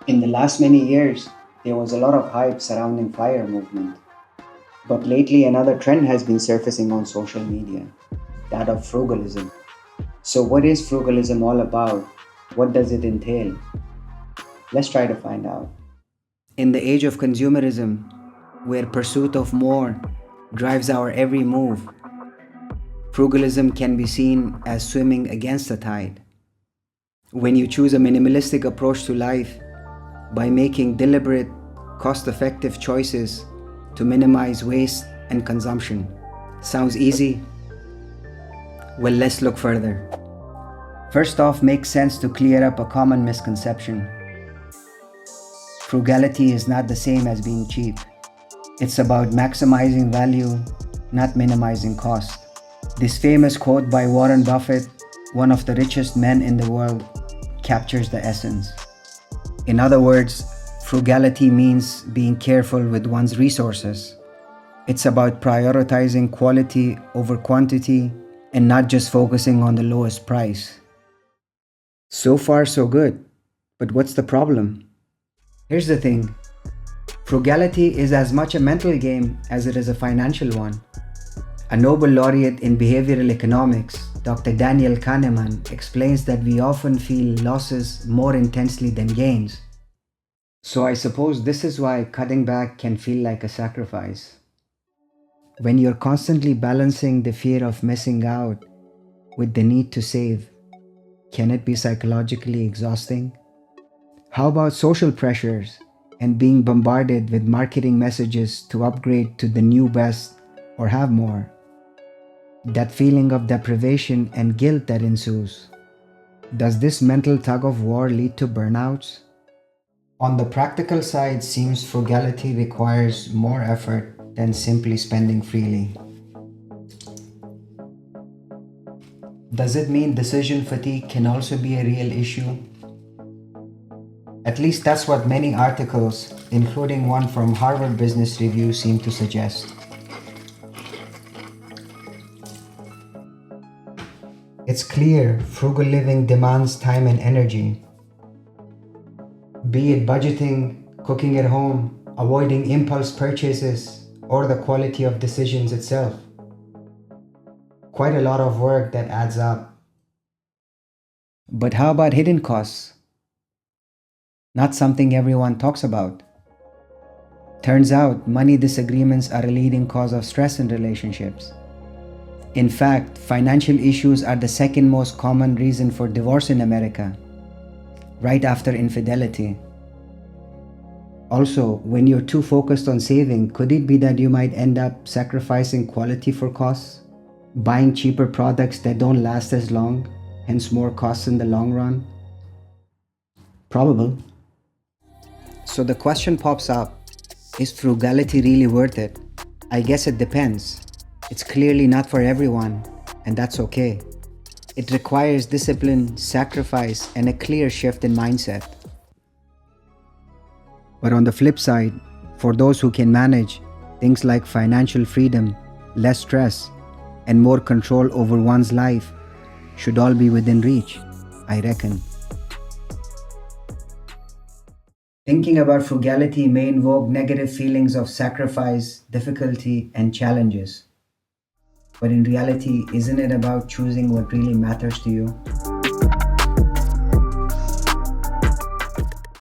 In the last many years, there was a lot of hype surrounding FIRE movement. But lately another trend has been surfacing on social media, that of frugalism. So what is frugalism all about? What does it entail? Let's try to find out. In the age of consumerism, where pursuit of more drives our every move, frugalism can be seen as swimming against the tide. When you choose a minimalistic approach to life by making deliberate, cost effective choices to minimize waste and consumption. Sounds easy? Well, let's look further. First off, makes sense to clear up a common misconception. Frugality is not the same as being cheap. It's about maximizing value, not minimizing cost. This famous quote by Warren Buffett, one of the richest men in the world, captures the essence. In other words, frugality means being careful with one's resources. It's about prioritizing quality over quantity and not just focusing on the lowest price. So far, so good. But what's the problem? Here's the thing. Frugality is as much a mental game as it is a financial one. A Nobel laureate in behavioral economics, Dr. Daniel Kahneman, explains that we often feel losses more intensely than gains. So I suppose this is why cutting back can feel like a sacrifice. When you're constantly balancing the fear of missing out with the need to save, can it be psychologically exhausting? How about social pressures and being bombarded with marketing messages to upgrade to the new best or have more? That feeling of deprivation and guilt that ensues. Does this mental tug of war lead to burnouts? On the practical side, seems frugality requires more effort than simply spending freely. Does it mean decision fatigue can also be a real issue? At least that's what many articles, including one from Harvard Business Review, seem to suggest. It's clear frugal living demands time and energy. Be it budgeting, cooking at home, avoiding impulse purchases, or the quality of decisions itself. Quite a lot of work that adds up. But how about hidden costs? Not something everyone talks about. Turns out, money disagreements are a leading cause of stress in relationships. In fact, financial issues are the second most common reason for divorce in America, right after infidelity. Also, when you're too focused on saving, could it be that you might end up sacrificing quality for costs? Buying cheaper products that don't last as long, hence more costs in the long run? Probable. So the question pops up, is frugality really worth it? I guess it depends. It's clearly not for everyone, and that's okay. It requires discipline, sacrifice, and a clear shift in mindset. But on the flip side, for those who can manage, things like financial freedom, less stress, and more control over one's life should all be within reach, I reckon. Thinking about frugality may invoke negative feelings of sacrifice, difficulty, and challenges. But in reality, isn't it about choosing what really matters to you?